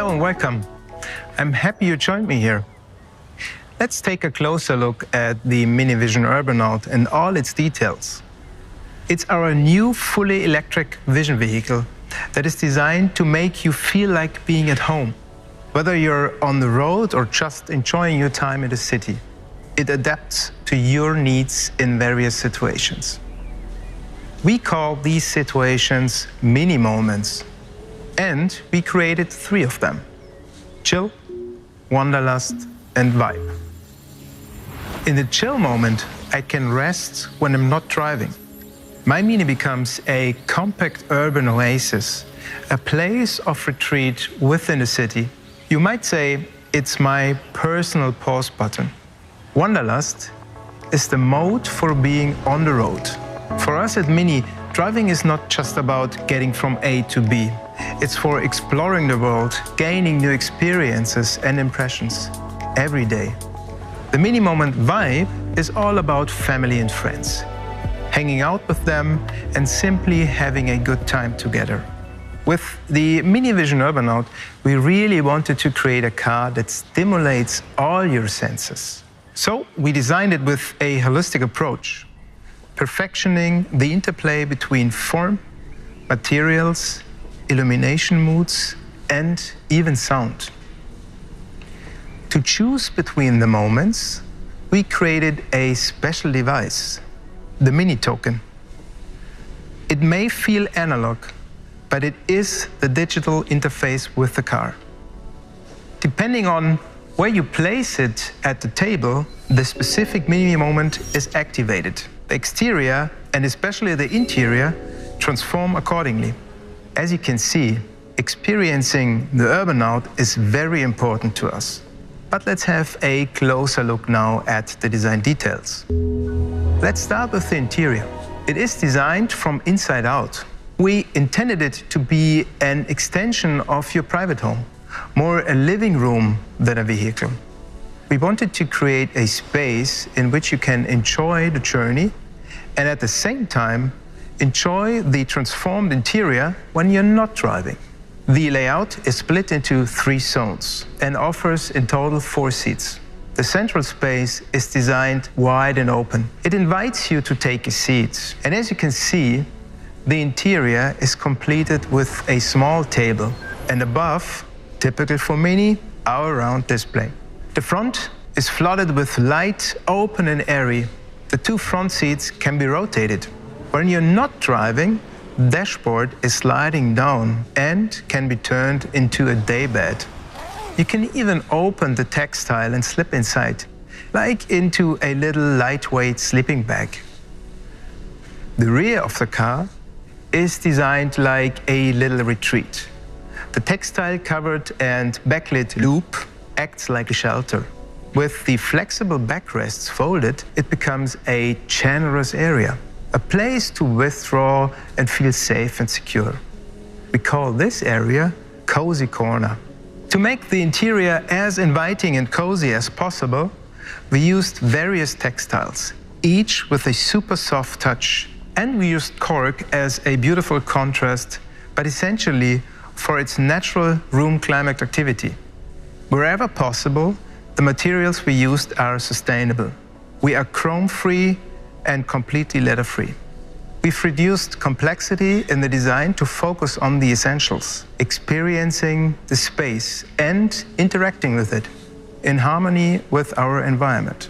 Hello and welcome. I'm happy you joined me here. Let's take a closer look at the Mini Vision Urbanaut and all its details. It's our new fully electric vision vehicle that is designed to make you feel like being at home. Whether you're on the road or just enjoying your time in the city, it adapts to your needs in various situations. We call these situations mini moments, and we created 3 of them: chill, wanderlust, and vibe. In the chill moment, I can rest when I'm not driving. My Mini becomes a compact urban oasis, a place of retreat within the city. You might say it's my personal pause button. Wanderlust is the mode for being on the road. For us at Mini, driving is not just about getting from A to B. It's for exploring the world, gaining new experiences and impressions every day. The Mini Moment vibe is all about family and friends, hanging out with them and simply having a good time together. With the Mini Vision Urbanaut, we really wanted to create a car that stimulates all your senses. So we designed it with a holistic approach, perfectioning the interplay between form, materials, illumination moods, and even sound. To choose between the moments, we created a special device, the Mini Token. It may feel analog, but it is the digital interface with the car. Depending on where you place it at the table, the specific Mini Moment is activated. The exterior, and especially the interior, transform accordingly. As you can see, experiencing the Urbanaut is very important to us. But let's have a closer look now at the design details. Let's start with the interior. It is designed from inside out. We intended it to be an extension of your private home, more a living room than a vehicle. We wanted to create a space in which you can enjoy the journey and at the same time enjoy the transformed interior when you're not driving. The layout is split into 3 zones and offers in total 4 seats. The central space is designed wide and open. It invites you to take a seat. And as you can see, the interior is completed with a small table and above, typical for Mini, our round display. The front is flooded with light, open and airy. The 2 front seats can be rotated. When you're not driving, the dashboard is sliding down and can be turned into a daybed. You can even open the textile and slip inside, like into a little lightweight sleeping bag. The rear of the car is designed like a little retreat. The textile-covered and backlit loop acts like a shelter. With the flexible backrests folded, it becomes a generous area, a place to withdraw and feel safe and secure. We call this area Cozy Corner. To make the interior as inviting and cozy as possible, we used various textiles, each with a super soft touch. And we used cork as a beautiful contrast, but essentially for its natural room climate activity. Wherever possible, the materials we used are sustainable. We are chrome-free and completely leather-free. We've reduced complexity in the design to focus on the essentials, experiencing the space and interacting with it in harmony with our environment.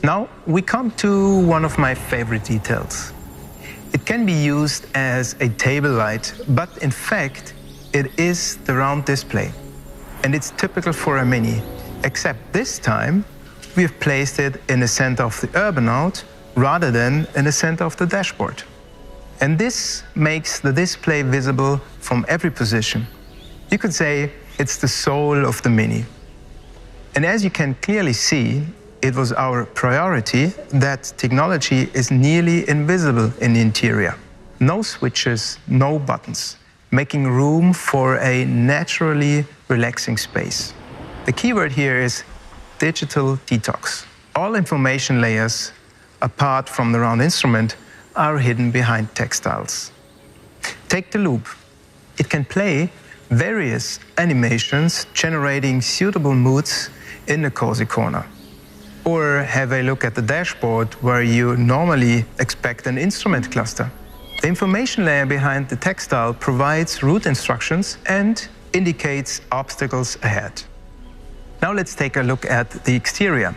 Now we come to one of my favorite details. It can be used as a table light, but in fact, it is the round display. And it's typical for a Mini, except this time, we have placed it in the center of the Urbanaut rather than in the center of the dashboard. And this makes the display visible from every position. You could say it's the soul of the Mini. And as you can clearly see, it was our priority that technology is nearly invisible in the interior. No switches, no buttons, making room for a naturally relaxing space. The keyword here is digital detox. All information layers, apart from the round instrument, are hidden behind textiles. Take the loop. It can play various animations generating suitable moods in the cozy corner. Or have a look at the dashboard where you normally expect an instrument cluster. The information layer behind the textile provides route instructions and indicates obstacles ahead. Now let's take a look at the exterior.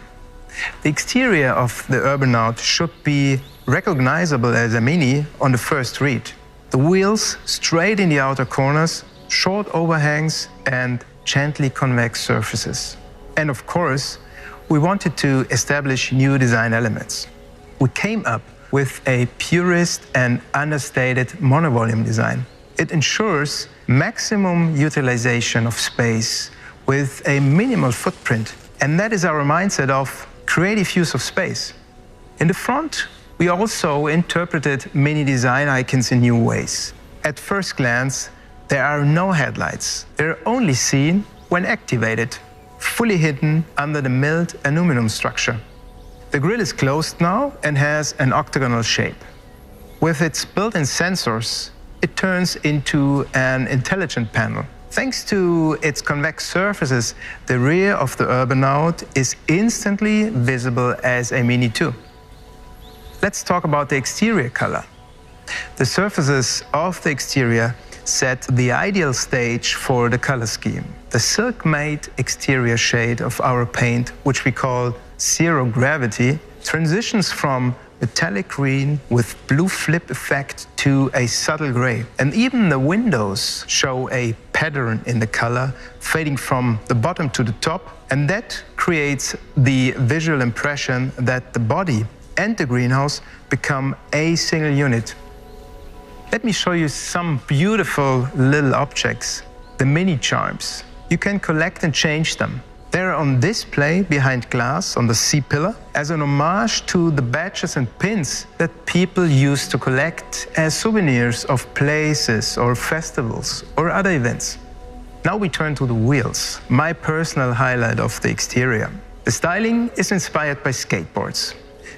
The exterior of the Urbanaut should be recognizable as a Mini on the first read. The wheels straight in the outer corners, short overhangs and gently convex surfaces. And of course, we wanted to establish new design elements. We came up with a purist and understated monovolume design. It ensures maximum utilization of space with a minimal footprint. And that is our mindset of creative use of space. In the front, we also interpreted mini design icons in new ways. At first glance, there are no headlights. They're only seen when activated, fully hidden under the milled aluminum structure. The grille is closed now and has an octagonal shape. With its built-in sensors, it turns into an intelligent panel. Thanks to its convex surfaces, the rear of the Urbanaut is instantly visible as a Mini 2. Let's talk about the exterior color. The surfaces of the exterior set the ideal stage for the color scheme. The silk-made exterior shade of our paint, which we call Zero Gravity, transitions from metallic green with blue flip effect to a subtle gray. And even the windows show a pattern in the color, fading from the bottom to the top. And that creates the visual impression that the body and the greenhouse become a single unit. Let me show you some beautiful little objects, the mini charms. You can collect and change them. They're on display behind glass on the C-pillar as an homage to the badges and pins that people used to collect as souvenirs of places or festivals or other events. Now we turn to the wheels, my personal highlight of the exterior. The styling is inspired by skateboards,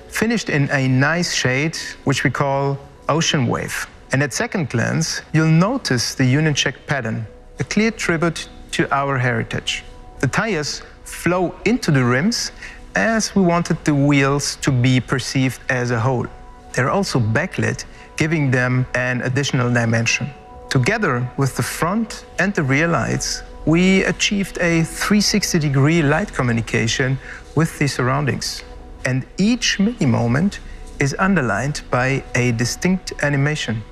finished in a nice shade which we call Ocean Wave. And at second glance, you'll notice the Union Jack pattern, a clear tribute to our heritage. The tires flow into the rims as we wanted the wheels to be perceived as a whole. They're also backlit, giving them an additional dimension. Together with the front and the rear lights, we achieved a 360-degree light communication with the surroundings. And each mini moment is underlined by a distinct animation.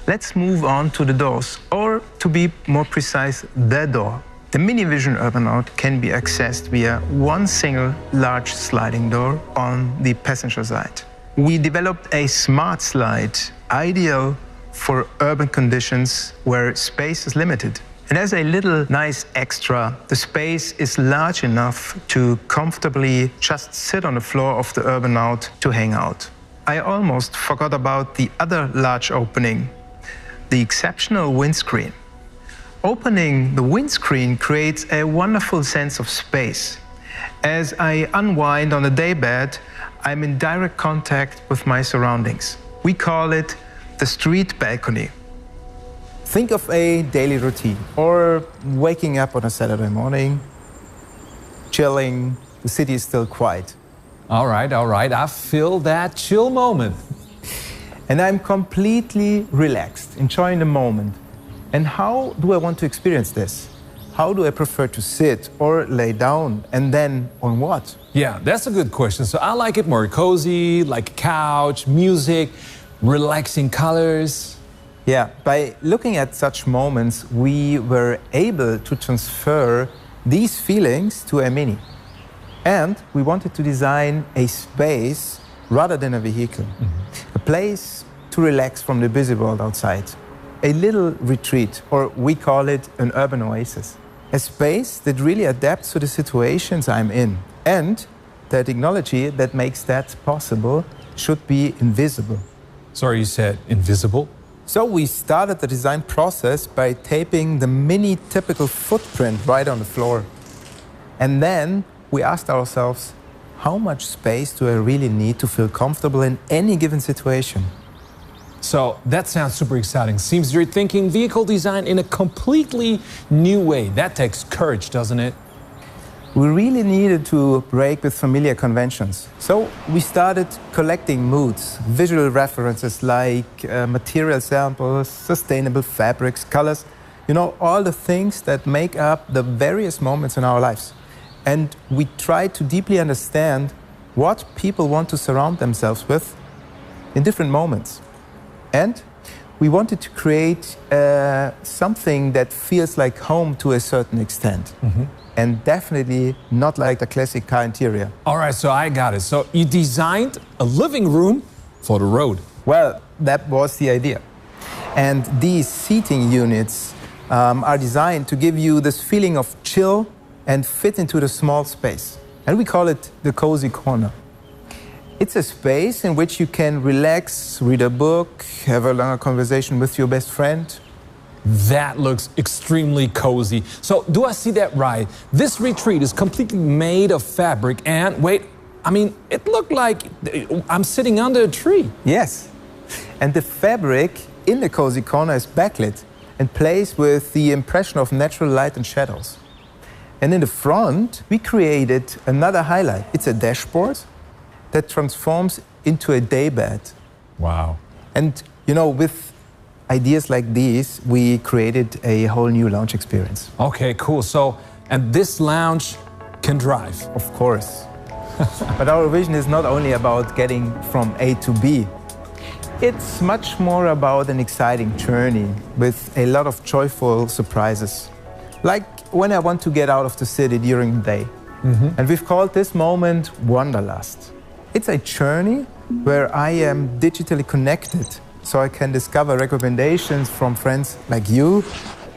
Let's move on to the doors, or to be more precise, the door. The Mini Vision Urbanaut can be accessed via one single large sliding door on the passenger side. We developed a smart slide, ideal for urban conditions where space is limited. And as a little nice extra, the space is large enough to comfortably just sit on the floor of the Urbanaut to hang out. I almost forgot about the other large opening, the exceptional windscreen. Opening the windscreen creates a wonderful sense of space. As I unwind on the daybed, I'm in direct contact with my surroundings. We call it the street balcony. Think of a daily routine, or waking up on a Saturday morning, chilling, the city is still quiet. All right, I feel that chill moment. And I'm completely relaxed, enjoying the moment. And how do I want to experience this? How do I prefer to sit or lay down? And then on what? Yeah, that's a good question. So I like it more cozy, like a couch, music, relaxing colors. Yeah, by looking at such moments, we were able to transfer these feelings to a Mini. And we wanted to design a space rather than a vehicle. A place to relax from the busy world outside. A little retreat, or we call it an urban oasis. A space that really adapts to the situations I'm in. And the technology that makes that possible should be invisible. Sorry, you said invisible? So we started the design process by taping the Mini typical footprint right on the floor. And then we asked ourselves, how much space do I really need to feel comfortable in any given situation? So that sounds super exciting. Seems you're thinking vehicle design in a completely new way. That takes courage, doesn't it? We really needed to break with familiar conventions. So we started collecting moods, visual references like material samples, sustainable fabrics, colors, all the things that make up the various moments in our lives. And we tried to deeply understand what people want to surround themselves with in different moments. And we wanted to create something that feels like home to a certain extent. And definitely not like the classic car interior. All right, so I got it. So you designed a living room for the road. Well, that was the idea. And these seating units are designed to give you this feeling of chill and fit into the small space. And we call it the cozy corner. It's a space in which you can relax, read a book, have a longer conversation with your best friend. That looks extremely cozy. So do I see that right? This retreat is completely made of fabric and wait, it looked like I'm sitting under a tree. Yes. And the fabric in the cozy corner is backlit and plays with the impression of natural light and shadows. And in the front, we created another highlight. It's a dashboard that transforms into a daybed. Wow. And, with ideas like these, we created a whole new lounge experience. Okay, cool. So, and this lounge can drive? Of course. But our vision is not only about getting from A to B. It's much more about an exciting journey with a lot of joyful surprises. Like when I want to get out of the city during the day. And we've called this moment Wanderlust. It's a journey where I am digitally connected, so I can discover recommendations from friends like you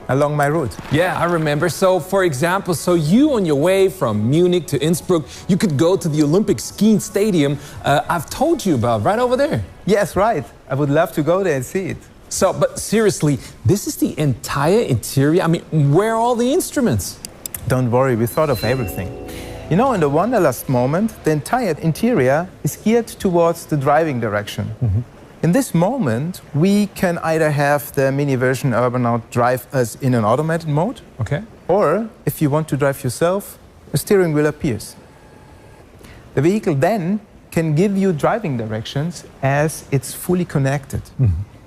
along my route. Yeah, I remember. So, for example, you on your way from Munich to Innsbruck, you could go to the Olympic skiing stadium I've told you about, right over there. Yes, right. I would love to go there and see it. So, but seriously, this is the entire interior? Where are all the instruments? Don't worry, we thought of everything. In the Wanderlust moment, the entire interior is geared towards the driving direction. In this moment, we can either have the Mini Vision Urbanaut drive us in an automated mode, okay, or if you want to drive yourself, a steering wheel appears. The vehicle then can give you driving directions as it's fully connected.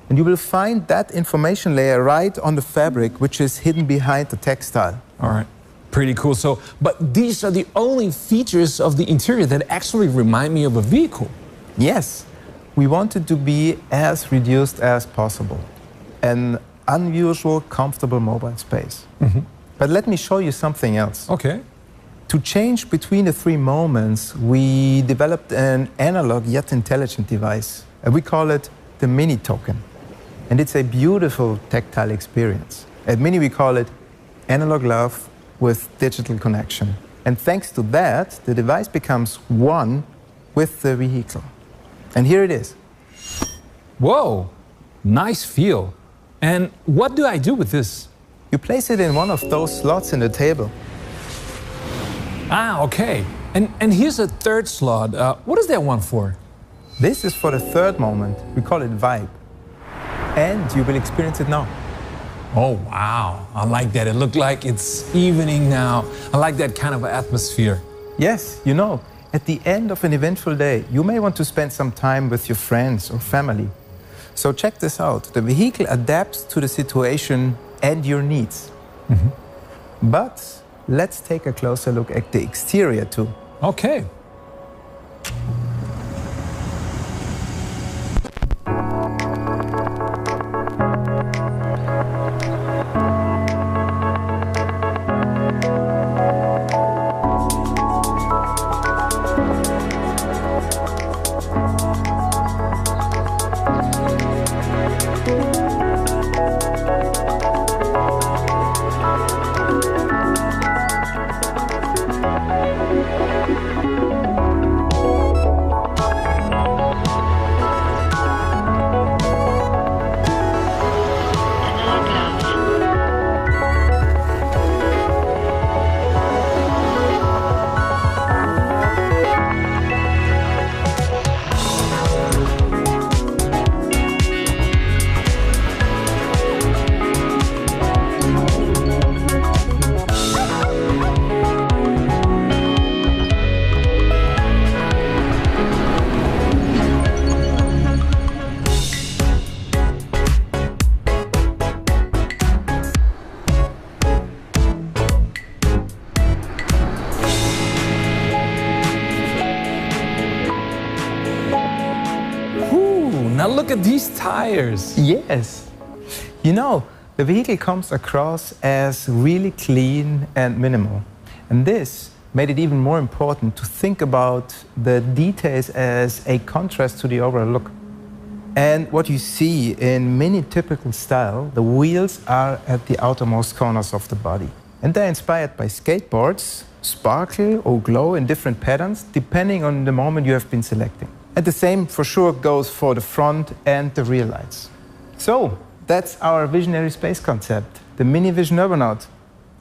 And you will find that information layer right on the fabric, which is hidden behind the textile. All right. Pretty cool. So, but these are the only features of the interior that actually remind me of a vehicle. Yes, we wanted to be as reduced as possible. An unusual, comfortable mobile space. But let me show you something else. Okay. To change between the three moments, we developed an analog yet intelligent device. We call it the Mini token. And it's a beautiful tactile experience. At Mini, we call it analog love with digital connection. And thanks to that, the device becomes one with the vehicle. And here it is. Whoa, nice feel. And what do I do with this? You place it in one of those slots in the table. Ah, okay. And here's a third slot. What is that one for? This is for the third moment. We call it vibe. And you will experience it now. Oh, wow. I like that. It looked like it's evening now. I like that kind of atmosphere. Yes, at the end of an eventful day, you may want to spend some time with your friends or family. So check this out. The vehicle adapts to the situation and your needs. But let's take a closer look at the exterior too. Okay. look at these tires. Yes. You know, the vehicle comes across as really clean and minimal. And this made it even more important to think about the details as a contrast to the overall look. And what you see in Mini typical style, the wheels are at the outermost corners of the body. And they're inspired by skateboards, sparkle or glow in different patterns, depending on the moment you have been selecting. And the same for sure goes for the front and the rear lights. So that's our visionary space concept, the Mini Vision Urbanaut.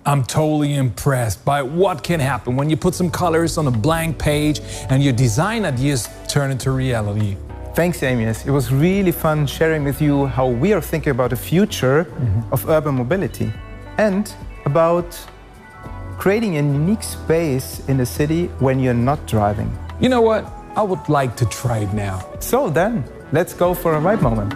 I'm totally impressed by what can happen when you put some colors on a blank page and your design ideas turn into reality. Thanks, Amias. It was really fun sharing with you how we are thinking about the future of urban mobility and about creating a unique space in the city when you're not driving. You know what? I would like to try it now. So then, let's go for a ride moment.